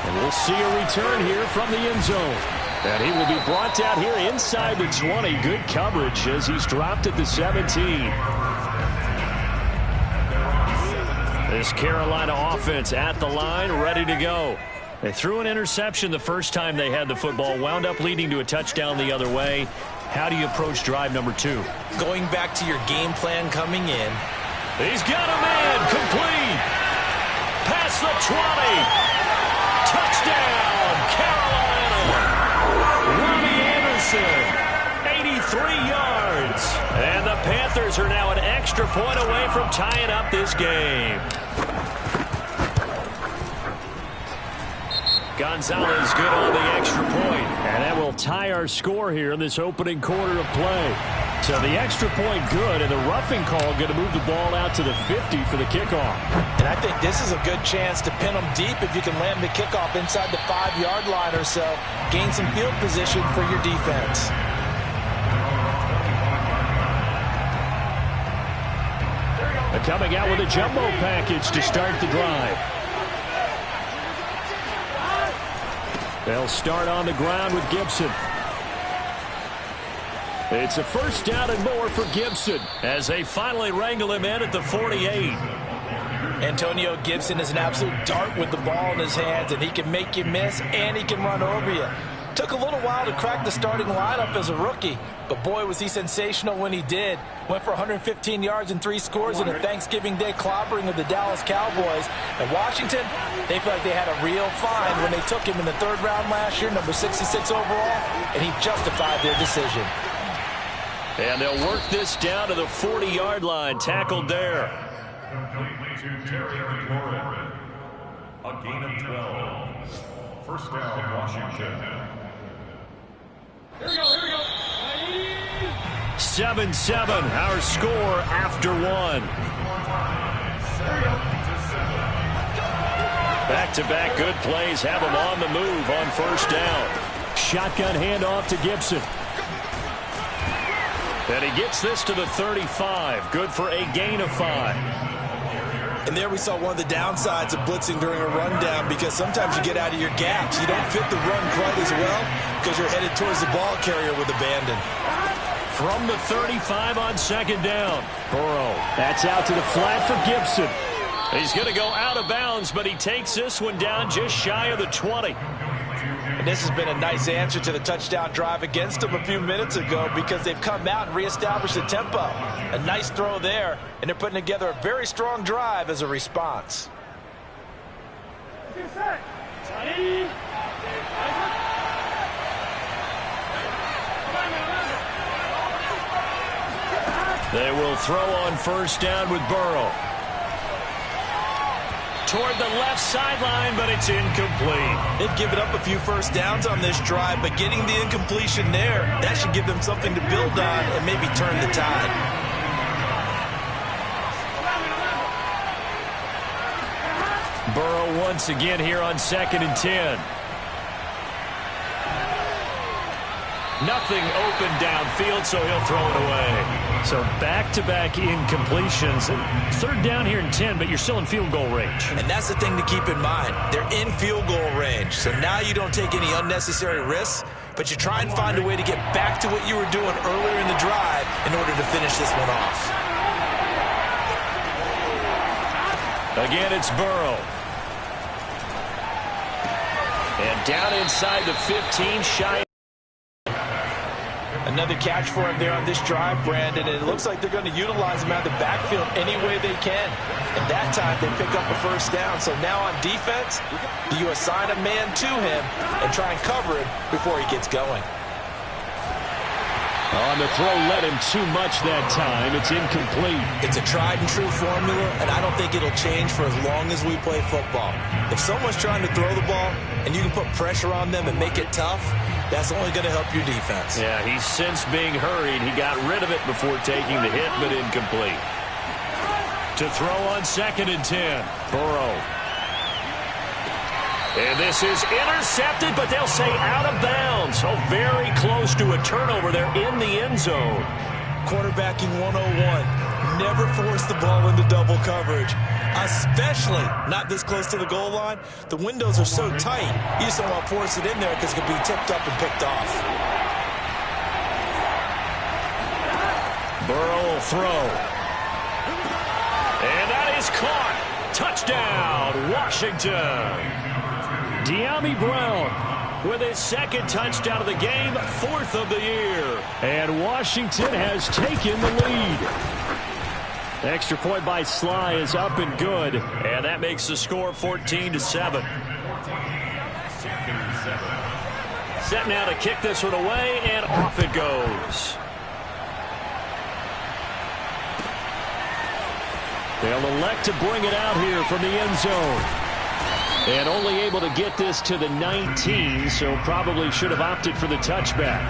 And we'll see a return here from the end zone. And he will be brought down here inside the 20. Good coverage as he's dropped at the 17. This Carolina offense at the line, ready to go. They threw an interception the first time they had the football, wound up leading to a touchdown the other way. How do you approach drive number 2? Going back to your game plan coming in. He's got a man, complete. Past the 20. Touchdown, Carolina. Robbie Anderson, 83 yards. And the Panthers are now an extra point away from tying up this game. Gonzalez good on the extra point. And that will tie our score here in this opening quarter of play. So the extra point good, and the roughing call going to move the ball out to the 50 for the kickoff. And I think this is a good chance to pin them deep if you can land the kickoff inside the 5-yard line or so. Gain some field position for your defense. They're coming out with a jumbo package to start the drive. They'll start on the ground with Gibson. It's a first down and more for Gibson as they finally wrangle him in at the 48. Antonio Gibson is an absolute dart with the ball in his hands, and he can make you miss and he can run over you. Took a little while to crack the starting lineup as a rookie, but boy was he sensational when he did. Went for 115 yards and 3 scores in a Thanksgiving Day clobbering of the Dallas Cowboys. And Washington, they feel like they had a real find when they took him in the 3rd round last year, number 66 overall, and he justified their decision. And they'll work this down to the 40-yard line, tackled there. A gain of 12. First down, Washington. Here we go. 7-7, our score after 1. Back-to-back good plays have them on the move on first down. Shotgun handoff to Gibson. And he gets this to the 35. Good for a gain of 5. And there we saw one of the downsides of blitzing during a rundown, because sometimes you get out of your gaps. You don't fit the run quite as well because you're headed towards the ball carrier with abandon. From the 35 on second down. Burrow. That's out to the flat for Gibson. He's going to go out of bounds, but he takes this one down just shy of the 20. And this has been a nice answer to the touchdown drive against them a few minutes ago, because they've come out and reestablished the tempo. A nice throw there, and they're putting together a very strong drive as a response. They will throw on first down with Burrow. Toward the left sideline, but it's incomplete. They've given up a few first downs on this drive, but getting the incompletion there, that should give them something to build on and maybe turn the tide. Burrow once again here on 2nd and 10. Nothing open downfield, so he'll throw it away. So back-to-back incompletions. 3rd down here and 10, but you're still in field goal range. And that's the thing to keep in mind. They're in field goal range, so now you don't take any unnecessary risks, but you try and find a way to get back to what you were doing earlier in the drive in order to finish this one off. Again, it's Burrow. And down inside the 15, shy. Another catch for him there on this drive, Brandon, and it looks like they're going to utilize him out of the backfield any way they can. And that time they pick up a first down. So now on defense, do you assign a man to him and try and cover him before he gets going? On the throw, let him too much that time. It's incomplete. It's a tried and true formula, and I don't think it'll change for as long as we play football. If someone's trying to throw the ball and you can put pressure on them and make it tough, that's only going to help your defense. Yeah, he's since being hurried. He got rid of it before taking the hit, but incomplete. To throw on 2nd and 10, Burrow. And this is intercepted, but they'll say out of bounds. So very close to a turnover there in the end zone. Quarterbacking 101. never force the ball into double coverage, especially not this close to the goal line. The windows are so tight, you just don't want to force it in there because it could be tipped up and picked off. Burrow will throw. And that is caught. Touchdown, Washington. De'Ami Brown with his second touchdown of the game, 4th of the year. And Washington has taken the lead. Extra point by Sly is up and good. And that makes the score 14-7. Set now to kick this one away, and off it goes. They'll elect to bring it out here from the end zone. And only able to get this to the 19, so probably should have opted for the touchback.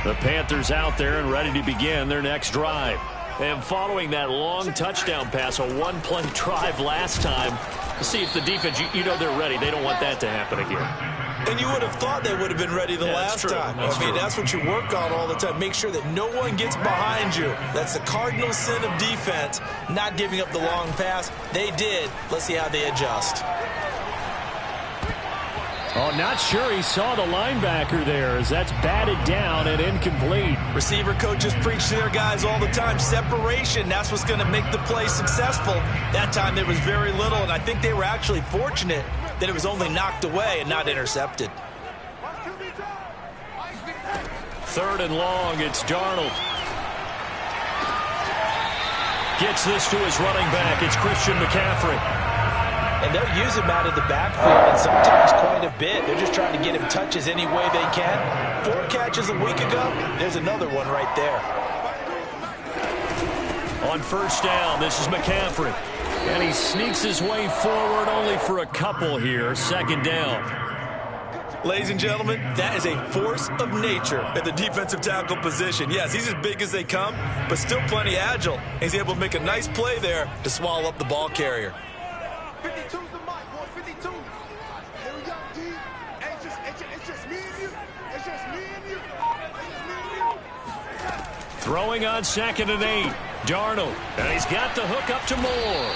The Panthers out there and ready to begin their next drive. And following that long touchdown pass, a one-play drive last time, to see if the defense, you know they're ready. They don't want that to happen again. And you would have thought they would have been ready the last time. That's what you work on all the time. Make sure that no one gets behind you. That's the cardinal sin of defense, not giving up the long pass. They did. Let's see how they adjust. Oh, not sure he saw the linebacker there as that's batted down and incomplete. Receiver coaches preach to their guys all the time. Separation, that's what's going to make the play successful. That time there was very little, and I think they were actually fortunate that it was only knocked away and not intercepted. 3rd and long, it's Darnold. Gets this to his running back. It's Christian McCaffrey. And they'll use him out of the backfield, and sometimes quite a bit. They're just trying to get him touches any way they can. 4 catches a week ago, there's another one right there. On 1st down, this is McCaffrey. And he sneaks his way forward only for a couple here. 2nd down. Ladies and gentlemen, that is a force of nature at the defensive tackle position. Yes, he's as big as they come, but still plenty agile. He's able to make a nice play there to swallow up the ball carrier. 52's the mic, boy, 52. Here we go, D. It's just me and you. It's just me and you. Throwing on 2nd and 8. Darnold. And he's got the hook up to Moore.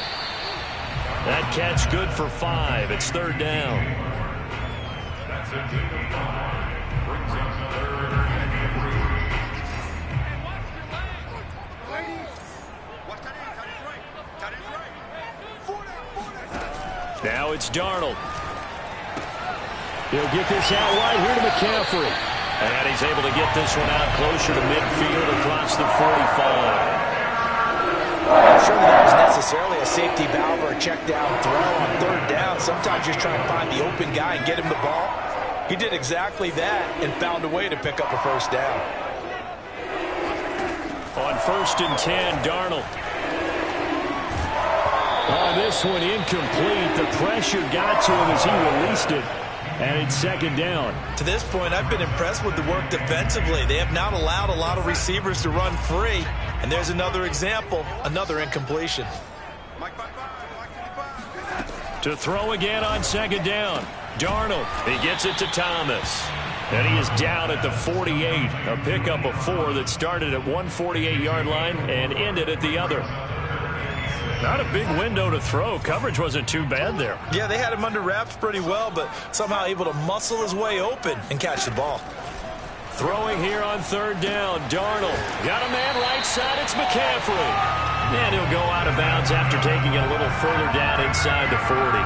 That catch good for 5. It's 3rd down. That's a gain of 5. Brings up 3rd and 3. Ladies, watch that in. That is right. 4 down. Now it's Darnold. He'll get this out wide here to McCaffrey. And he's able to get this one out closer to midfield across the 45. I'm sure that was necessarily a safety valve or a check down throw on 3rd down. Sometimes you're trying to find the open guy and get him the ball. He did exactly that and found a way to pick up a 1st down. On 1st and 10, Darnold. On this one, incomplete. The pressure got to him as he released it. And it's 2nd down. To this point, I've been impressed with the work defensively. They have not allowed a lot of receivers to run free. And there's another example, another incompletion. To throw again on 2nd down. Darnold, he gets it to Thomas. And he is down at the 48. A pickup of 4 that started at 148-yard line and ended at the other. Not a big window to throw. Coverage wasn't too bad there. Yeah, they had him under wraps pretty well, but somehow able to muscle his way open and catch the ball. Throwing here on 3rd down. Darnold. Got a man right side. It's McCaffrey. And he'll go out of bounds after taking it a little further down inside the 40.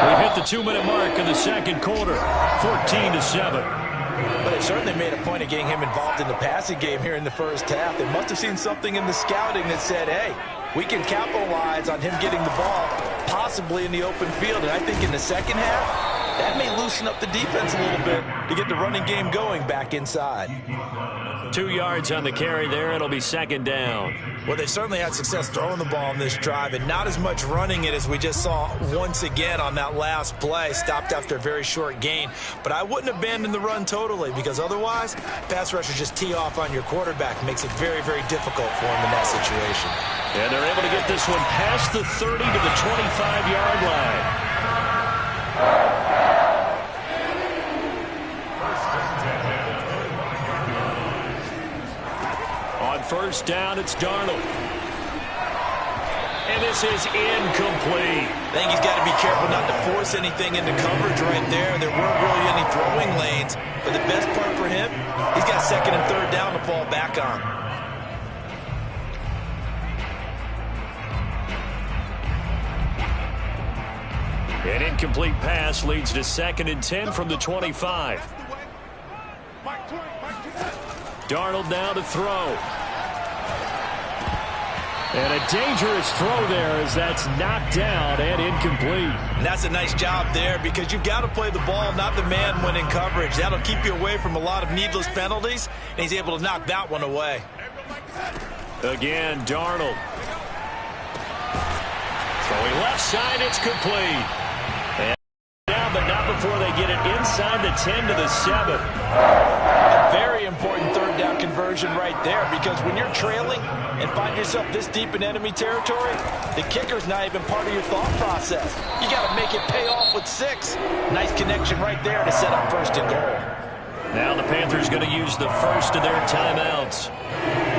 We've hit the 2-minute mark in the 2nd quarter. 14-7. But it certainly made a point of getting him involved in the passing game here in the 1st half. They must have seen something in the scouting that said, hey, we can capitalize on him getting the ball, possibly in the open field. And I think in the 2nd half, that may loosen up the defense a little bit to get the running game going back inside. 2 yards on the carry there. It'll be 2nd down. Well, they certainly had success throwing the ball in this drive and not as much running it as we just saw once again on that last play. Stopped after a very short gain. But I wouldn't abandon the run totally because otherwise, pass rushers just tee off on your quarterback. Makes it very, very difficult for him in that situation. And they're able to get this one past the 30 to the 25-yard line. first down. It's Darnold. And this is incomplete. I think he's got to be careful not to force anything into coverage right there. There weren't really any throwing lanes. But the best part for him, he's got second and third down to fall back on. An incomplete pass leads to 2nd and 10 from the 25. Darnold now to throw. And a dangerous throw there as that's knocked down and incomplete. And that's a nice job there because you've got to play the ball, not the man when in coverage. That'll keep you away from a lot of needless penalties, and he's able to knock that one away. Again, Darnold. Throwing left side, it's complete. And down, but not before they get it inside the 10 to the 7. A very important third down conversion right there because when you're trailing and find yourself this deep in enemy territory, the kicker's not even part of your thought process. You got to make it pay off with 6. Nice connection right there to set up 1st and goal. Now the Panthers going to use the first of their timeouts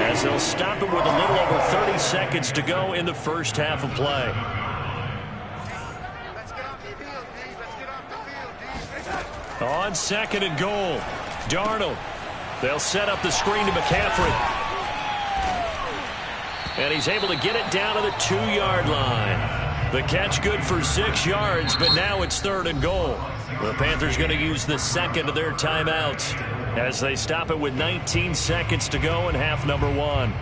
as they'll stop it with a little over 30 seconds to go in the first half of play. On 2nd and goal, Darnold. They'll set up the screen to McCaffrey. And he's able to get it down to the 2-yard line. The catch good for 6 yards, but now it's 3rd and goal. The Panthers going to use the second of their timeouts as they stop it with 19 seconds to go in half number 1.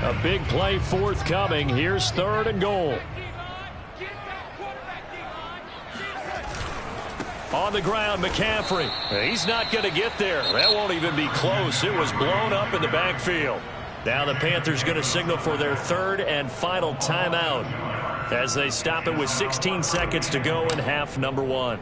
A big play forthcoming. Here's 3rd and goal. On the ground, McCaffrey. He's not going to get there. That won't even be close. It was blown up in the backfield. Now the Panthers going to signal for their 3rd and final timeout as they stop it with 16 seconds to go in half number 1.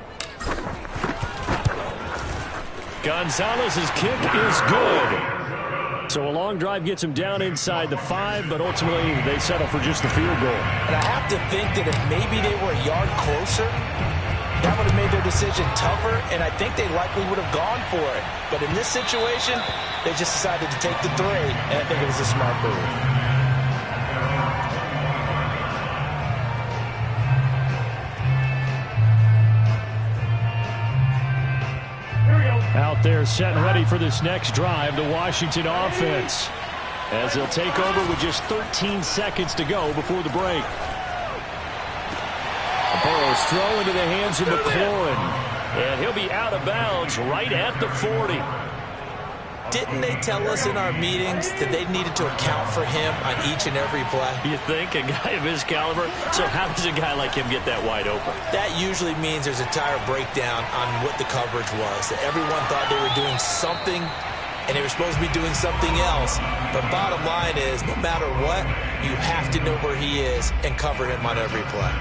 Gonzalez's kick is good. So a long drive gets him down inside the 5, but ultimately they settle for just the field goal. And I have to think that if maybe they were a yard closer, that would have made their decision tougher, and I think they likely would have gone for it. But in this situation, they just decided to take the 3, and I think it was a smart move. Out there set and ready for this next drive, the Washington offense, as they'll take over with just 13 seconds to go before the break. Burrow's throw into the hands of McLaurin, and he'll be out of bounds right at the 40. Didn't they tell us in our meetings that they needed to account for him on each and every play? You think? A guy of his caliber? So how does a guy like him get that wide open? That usually means there's a entire breakdown on what the coverage was. That everyone thought they were doing something, and they were supposed to be doing something else. But bottom line is, no matter what, you have to know where he is and cover him on every play.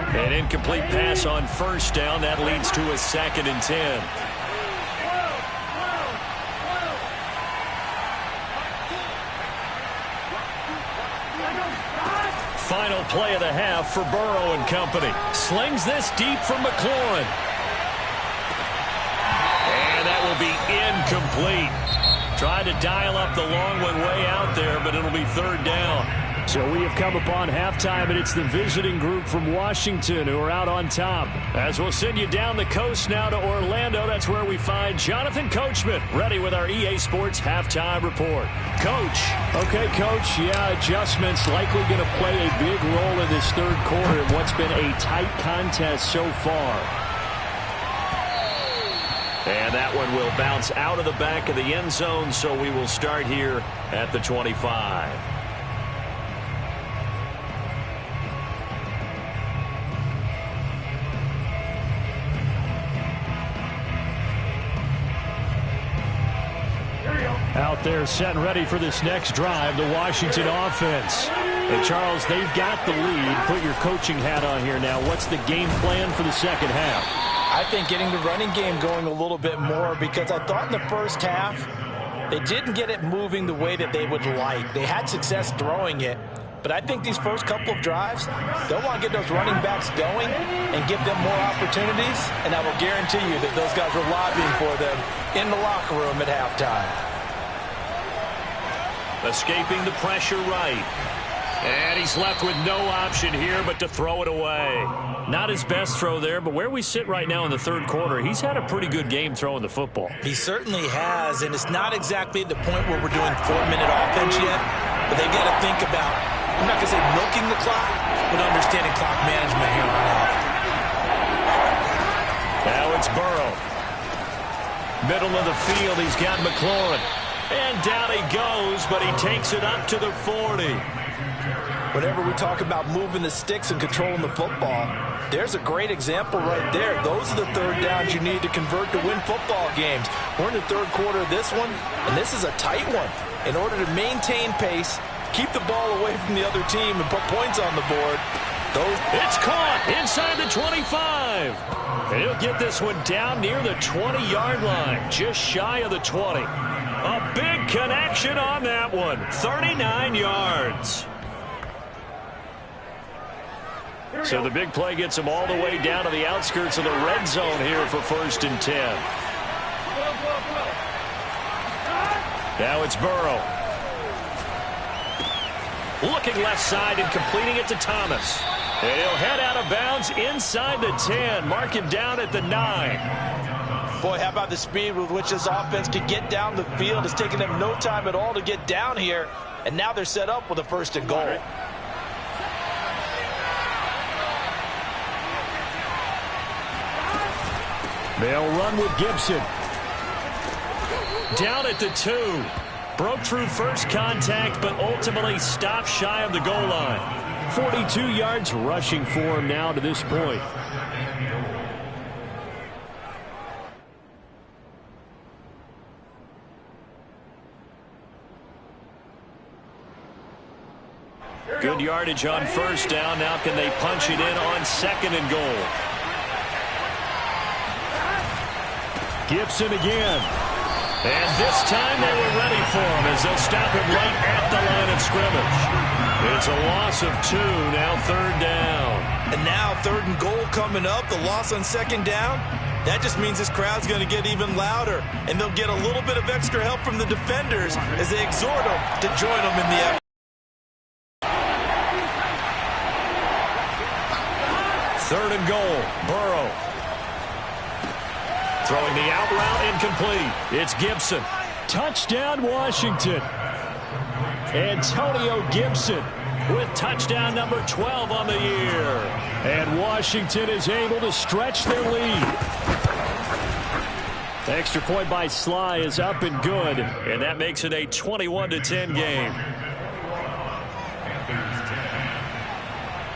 An incomplete pass on 1st down. That leads to a 2nd and 10. Final play of the half for Burrow and company. Slings this deep from McLaurin. And that will be incomplete. Tried to dial up the long one way out there, but it'll be 3rd down. So we have come upon halftime, and it's the visiting group from Washington who are out on top. As we'll send you down the coast now to Orlando, that's where we find Jonathan Coachman, ready with our EA Sports halftime report. Coach. Okay, Coach, yeah, adjustments likely going to play a big role in this 3rd quarter in what's been a tight contest so far. And that one will bounce out of the back of the end zone, so we will start here at the 25. Out there set and ready for this next drive, the Washington offense. And Charles, they've got the lead. Put your coaching hat on here now. What's the game plan for the second half? I I think getting the running game going a little bit more, because I thought in the first half they didn't get it moving the way that they would like. They had success throwing it, but I think these first couple of drives, they'll want to get those running backs going and give them more opportunities, and I will guarantee you that those guys were lobbying for them in the locker room at halftime. Escaping the pressure right. And he's left with no option here but to throw it away. Not his best throw there, but where we sit right now in the third quarter, he's had a pretty good game throwing the football. He certainly has, and it's not exactly the point where we're doing 4-minute offense yet, but they've got to think about, I'm not going to say milking the clock, but understanding clock management here on out. Now it's Burrow. Middle of the field, he's got McLaurin. And down he goes, but he takes it up to the 40. Whenever we talk about moving the sticks and controlling the football, there's a great example right there. Those are the third downs you need to convert to win football games. We're in the third quarter of this one, and this is a tight one. In order to maintain pace, keep the ball away from the other team, and put points on the board, it's caught inside the 25. And he'll get this one down near the 20-yard line, just shy of the 20. A big connection on that one, 39 yards. So the big play gets him all the way down to the outskirts of the red zone here for 1st and 10. Now it's Burrow. Looking left side and completing it to Thomas. And he'll head out of bounds inside the 10. Mark him down at the 9. Boy, how about the speed with which this offense can get down the field? It's taken them no time at all to get down here. And now they're set up with a 1st and goal. They'll run with Gibson. Down at the 2. Broke through first contact, but ultimately stopped shy of the goal line. 42 yards rushing for him now to this point. Good yardage on 1st down. Now can they punch it in on 2nd and goal? Gibson again. And this time they were ready for him as they'll stop him right at the line of scrimmage. It's a loss of 2, now 3rd down. And now 3rd and goal coming up, the loss on 2nd down. That just means this crowd's going to get even louder, and they'll get a little bit of extra help from the defenders as they exhort them to join them in the effort. 3rd and goal, Burrow. Throwing the out route incomplete. It's Gibson. Touchdown, Washington. Antonio Gibson with touchdown number 12 on the year. And Washington is able to stretch their lead. The extra point by Sly is up and good, and that makes it a 21-10 game.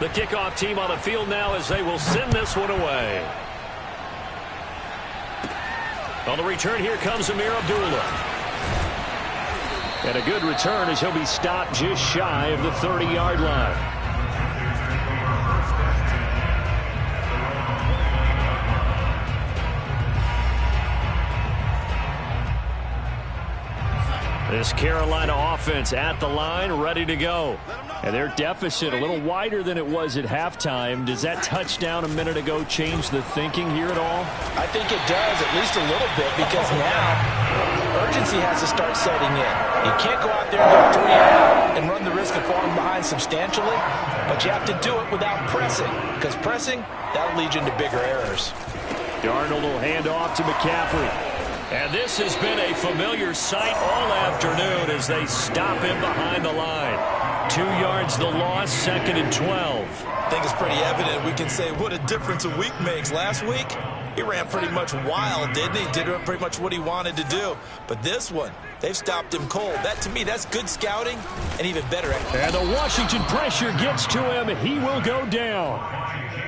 The kickoff team on the field now as they will send this one away. On the return, here comes Amir Abdullah. And a good return as he'll be stopped just shy of the 30-yard line. This Carolina offense at the line, ready to go. And their deficit a little wider than it was at halftime. Does that touchdown a minute ago change the thinking here at all? I think it does, at least a little bit, because now urgency has to start setting in. You can't go out there and go 3 and out and run the risk of falling behind substantially, but you have to do it without pressing, because pressing, that'll lead you into bigger errors. Darnold will hand off to McCaffrey. And this has been a familiar sight all afternoon as they stop him behind the line. 2 yards the loss, 2nd and 12. I think it's pretty evident we can say what a difference a week makes. Last week, he ran pretty much wild, didn't he? Did pretty much what he wanted to do. But this one, they've stopped him cold. That, to me, that's good scouting and even better. And the Washington pressure gets to him. He will go down.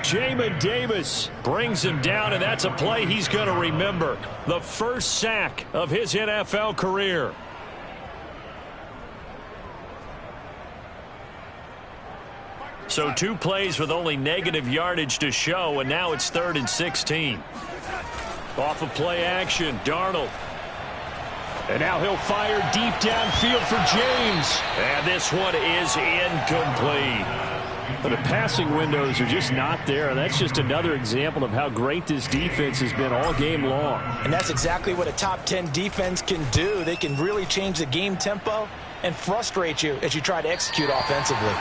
Jamin Davis brings him down, and that's a play he's going to remember. The first sack of his NFL career. So 2 plays with only negative yardage to show, and now it's 3rd and 16. Off of play action, Darnold. And now he'll fire deep downfield for James. And this one is incomplete. But the passing windows are just not there. And that's just another example of how great this defense has been all game long. And that's exactly what a top 10 defense can do. They can really change the game tempo and frustrate you as you try to execute offensively.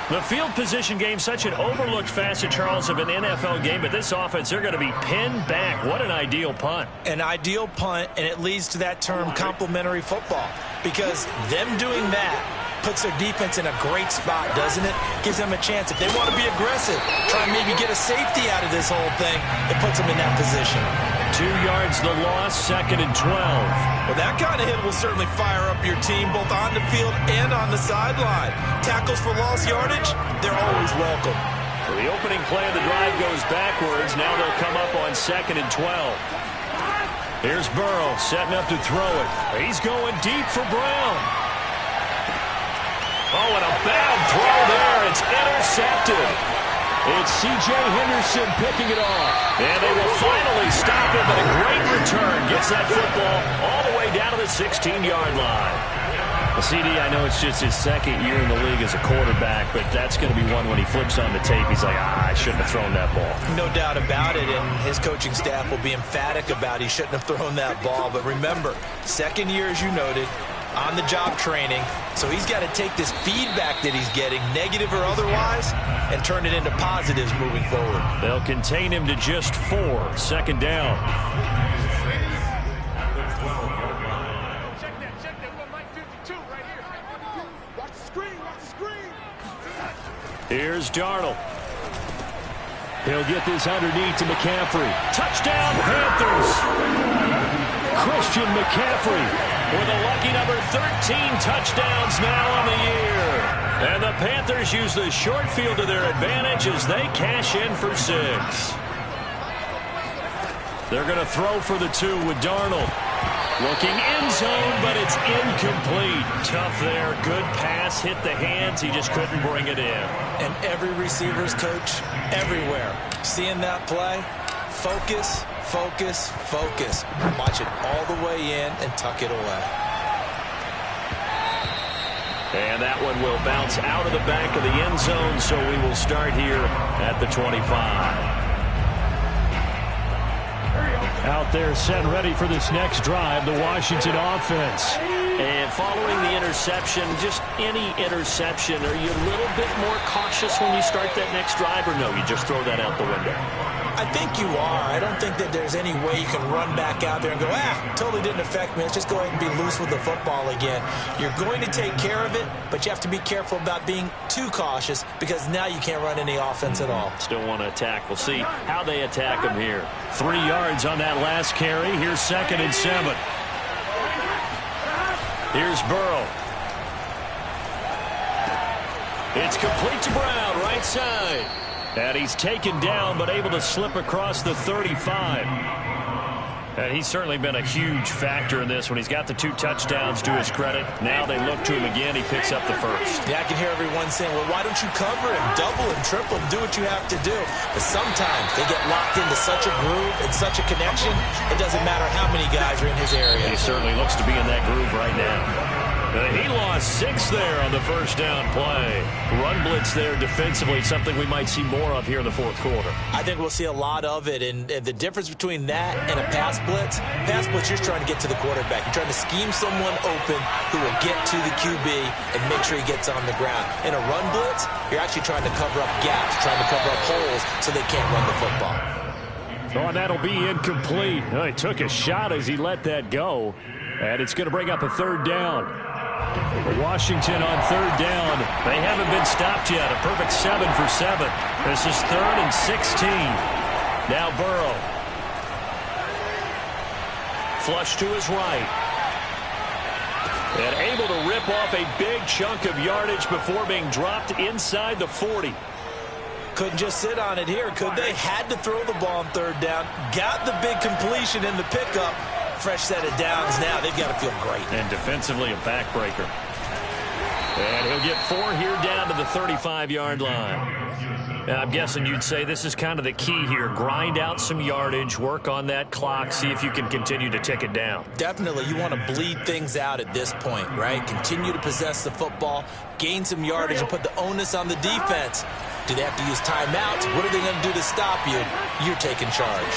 The field position game, such an overlooked facet, Charles, of an NFL game. But this offense, they're going to be pinned back. What an ideal punt. An ideal punt, and it leads to that term complementary football. Because them doing that puts their defense in a great spot, doesn't it? Gives them a chance. If they want to be aggressive, try and maybe get a safety out of this whole thing, it puts them in that position. 2 yards the loss, 2nd and 12. Well, that kind of hit will certainly fire up your team both on the field and on the sideline. Tackles for lost yardage, they're always welcome. So the opening play of the drive goes backwards. Now they'll come up on 2nd and 12. Here's Burrow setting up to throw it. He's going deep for Brown. Oh, and a bad throw there. It's intercepted. It's C.J. Henderson picking it off. And they will finally stop him, but a great return. Gets that football all the way down to the 16-yard line. Well, CD, I know it's just his 2nd year in the league as a quarterback, but that's going to be one when he flips on the tape. He's like, I shouldn't have thrown that ball. No doubt about it, and his coaching staff will be emphatic about he shouldn't have thrown that ball. But remember, 2nd year, as you noted, on-the-job training. So he's got to take this feedback that he's getting, negative or otherwise, and turn it into positives moving forward. They'll contain him to just 4. 2nd down. Check that. We're Mike 52 right here. Watch the screen. Watch the screen. Here's Darnold. He'll get this underneath to McCaffrey. Touchdown, Panthers! Christian McCaffrey with a lucky number 13 touchdowns now on the year. And the Panthers use the short field to their advantage as they cash in for 6. They're going to throw for the 2 with Darnold. Looking end zone, but it's incomplete. Tough there. Good pass. Hit the hands. He just couldn't bring it in. And every receiver's coach everywhere. Seeing that play, focus, focus, focus. Watch it all the way in and tuck it away. And that one will bounce out of the back of the end zone, so we will start here at the 25. Out there set ready for this next drive, the Washington offense. And following the interception, just any interception, are you a little bit more cautious when you start that next drive, or no, you just throw that out the window? I think you are. I don't think that there's any way you can run back out there and go, totally didn't affect me. Let's just go ahead and be loose with the football again. You're going to take care of it, but you have to be careful about being too cautious because now you can't run any offense at all. Still want to attack. We'll see how they attack him here. 3 yards on that last carry. Here's 2nd and 7. Here's Burrow. It's complete to Brown, right side. And he's taken down, but able to slip across the 35. And he's certainly been a huge factor in this when he's got the 2 touchdowns to his credit. Now they look to him again. He picks up the 1st. Yeah, I can hear everyone saying, well, why don't you cover him, double him, triple him, do what you have to do. But sometimes they get locked into such a groove and such a connection, it doesn't matter how many guys are in his area. He certainly looks to be in that groove right now. He lost 6 there on the 1st down play. Run blitz there defensively, something we might see more of here in the 4th quarter. I think we'll see a lot of it, and the difference between that and a pass blitz, you're trying to get to the quarterback. You're trying to scheme someone open who will get to the QB and make sure he gets on the ground. In a run blitz, you're actually trying to cover up gaps, trying to cover up holes so they can't run the football. Oh, and that'll be incomplete. Oh, he took a shot as he let that go, and it's going to bring up a 3rd down. Washington on 3rd down. They haven't been stopped yet. A perfect 7 for 7. This is 3rd and 16. Now Burrow. Flush to his right. And able to rip off a big chunk of yardage before being dropped inside the 40. Couldn't just sit on it here, could they? Had to throw the ball on 3rd down. Got the big completion in the pickup. Fresh set of downs now. They've got to feel great. And defensively, a backbreaker. And he'll get 4 here down to the 35-yard line. And I'm guessing you'd say this is kind of the key here. Grind out some yardage, work on that clock, see if you can continue to tick it down. Definitely. You want to bleed things out at this point, right? Continue to possess the football, gain some yardage, and put the onus on the defense. Do they have to use timeouts? What are they going to do to stop you? You're taking charge.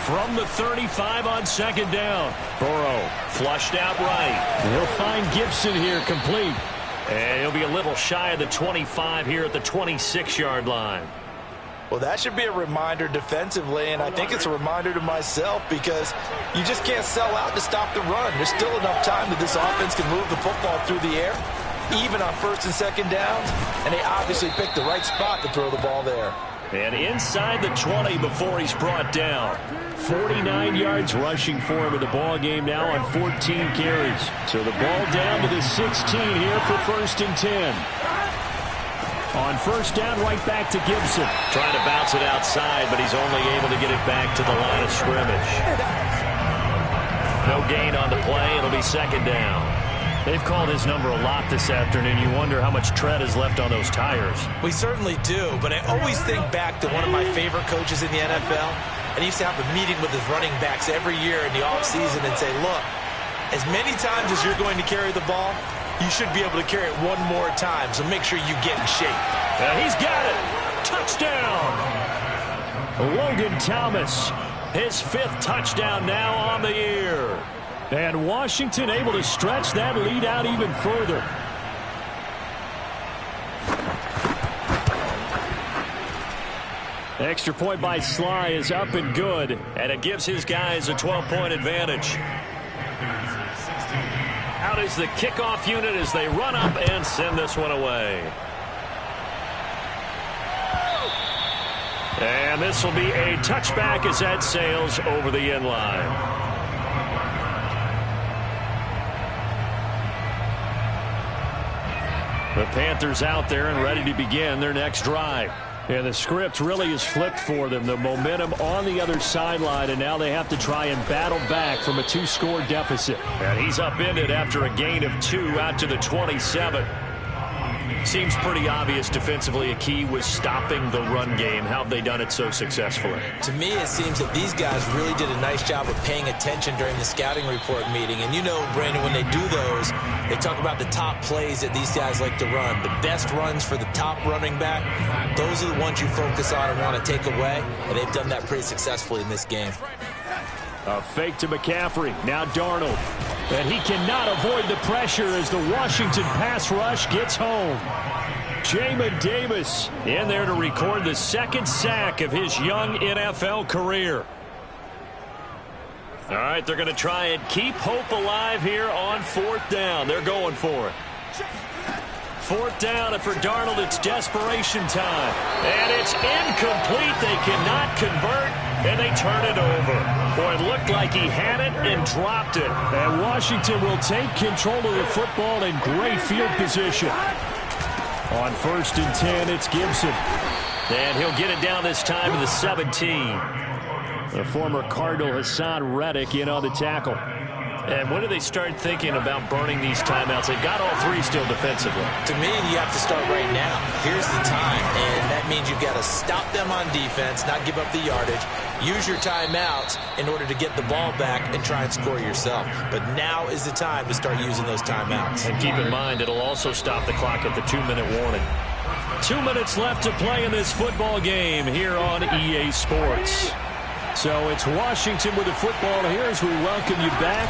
From the 35 on second down. Burrow flushed out right. He'll find Gibson here complete. And he'll be a little shy of the 25 here at the 26-yard line. Well, that should be a reminder defensively, and I think it's a reminder to myself because you just can't sell out to stop the run. There's still enough time that this offense can move the football through the air, even on first and second downs, and they obviously picked the right spot to throw the ball there. And inside the 20 before he's brought down. 49 yards rushing for him in the ball game now on 14 carries. So the ball down to the 16 here for 1st and 10. On first down, right back to Gibson. Trying to bounce it outside, but he's only able to get it back to the line of scrimmage. No gain on the play. It'll be second down. They've called his number a lot this afternoon. You wonder how much tread is left on those tires. We certainly do, but I always think back to one of my favorite coaches in the NFL. And he used to have a meeting with his running backs every year in the offseason and say, look, as many times as you're going to carry the ball, you should be able to carry it one more time, so make sure you get in shape. And he's got it. Touchdown. Logan Thomas, his 5th touchdown now on the year. And Washington able to stretch that lead out even further. Extra point by Sly is up and good, and it gives his guys a 12-point advantage. Out is the kickoff unit as they run up and send this one away. And this will be a touchback as that sails over the end line. The Panthers out there and ready to begin their next drive. And the script really is flipped for them. The momentum on the other sideline, and now they have to try and battle back from a 2-score deficit. And he's upended after a gain of 2 out to the 27. Seems pretty obvious defensively a key was stopping the run game. How have they done it so successfully? To me, it seems that these guys really did a nice job of paying attention during the scouting report meeting. And you know, Brandon, when they do those, they talk about the top plays that these guys like to run. The best runs for the top running back, those are the ones you focus on and want to take away. And they've done that pretty successfully in this game. A fake to McCaffrey. Now Darnold. And he cannot avoid the pressure as the Washington pass rush gets home. Jamin Davis in there to record the 2nd sack of his young NFL career. All right, they're going to try and keep hope alive here on 4th down. They're going for it. 4th down, and for Darnold, it's desperation time. And it's incomplete. They cannot convert, and they turn it over. Boy, it looked like he had it and dropped it. And Washington will take control of the football in great field position. On 1st and 10, it's Gibson. And he'll get it down this time to the 17. The former Cardinal Hassan Reddick in on the tackle. And when do they start thinking about burning these timeouts? They've got all 3 still defensively. To me, you have to start right now. Here's the time, and that means you've got to stop them on defense, not give up the yardage. Use your timeouts in order to get the ball back and try and score yourself. But now is the time to start using those timeouts. And keep in mind, it'll also stop the clock at the 2-minute warning. 2 minutes left to play in this football game here on EA Sports. So it's Washington with the football here as we welcome you back.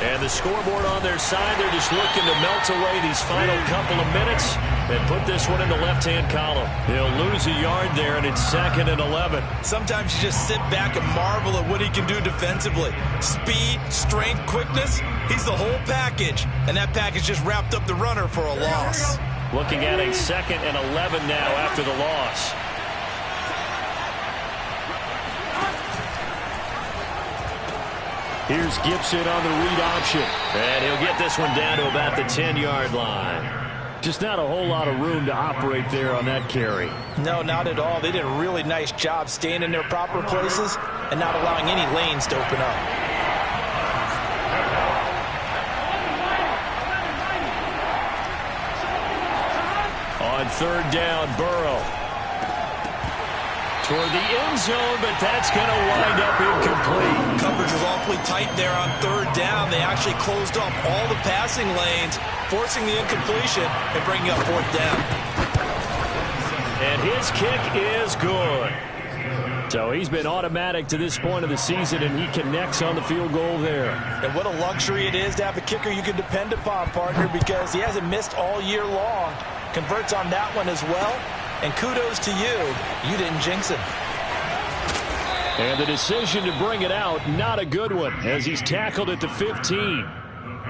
And the scoreboard on their side, they're just looking to melt away these final couple of minutes and put this one in the left-hand column. He'll lose a yard there, and it's 2nd and 11. Sometimes you just sit back and marvel at what he can do defensively. Speed, strength, quickness, he's the whole package. And that package just wrapped up the runner for a loss. Looking at a 2nd and 11 now after the loss. Here's Gibson on the read option. And he'll get this one down to about the 10-yard line. Just not a whole lot of room to operate there on that carry. No, not at all. They did a really nice job staying in their proper places and not allowing any lanes to open up. on third down. Burrow toward the end zone, but that's going to wind up incomplete. Coverage was awfully tight there on third down. They actually closed off all the passing lanes, forcing the incompletion and bringing up fourth down. And his kick is good. So he's been automatic to this point of the season, and he connects on the field goal there. And what a luxury it is to have a kicker you can depend upon, partner, because he hasn't missed all year long. Converts on that one as well. And kudos to you. You didn't jinx him. And the decision to bring it out, not a good one, as he's tackled at the 15.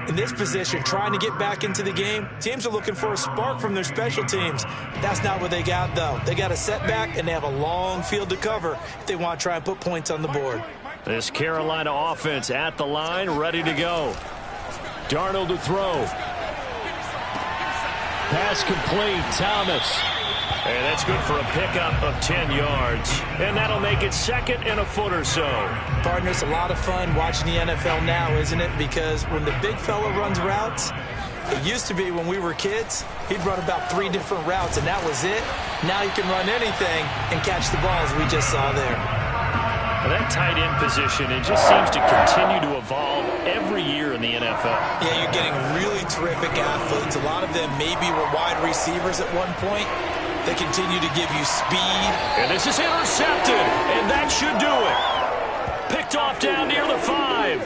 In this position, trying to get back into the game, teams are looking for a spark from their special teams. That's not what they got, though. They got a setback, and they have a long field to cover if they want to try and put points on the board. This Carolina offense at the line, ready to go. Darnold to throw. Pass complete, Thomas. And that's good for a pickup of 10 yards. And that'll make it second and a foot or so. Partner, it's a lot of fun watching the NFL now, isn't it? Because when the big fella runs routes, it used to be when we were kids, he'd run about 3 different routes, and that was it. Now he can run anything and catch the balls we just saw there. Well, that tight end position, it just seems to continue to evolve every year in the NFL. Yeah, you're getting really terrific athletes. A lot of them maybe were wide receivers at one point. They continue to give you speed. And this is intercepted, and that should do it. Picked off down near the 5.